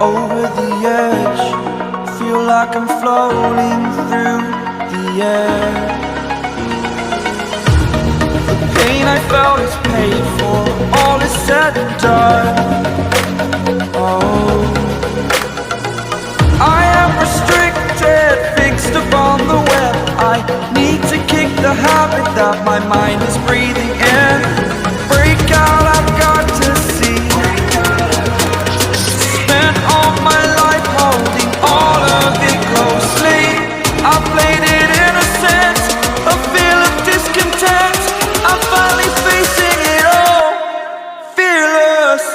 over the edge. Feel like I'm floating through the air. The pain I felt is paid for, all is said and done. Oh, I am restricted, fixed upon the web. I need to kick the habit that my mind is breathing in. Break out, I've got to see. Spent all my life holding all of it closely. I played it innocent, a feel of discontent. I'm finally facing it all, fearless.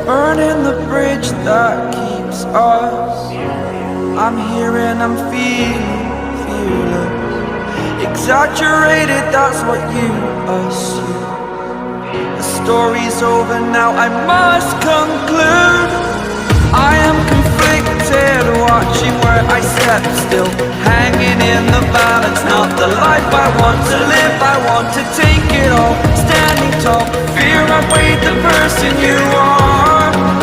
Burning the bridge that keeps us. I'm here and I'm feeling fearless. Exaggerated, that's what you assume. The story's over now, I must conclude. I am conflicted, watching where I step still, hanging in the balance. Not the life I want to live, I want to take it all. Standing tall, fear I weighed the person you are.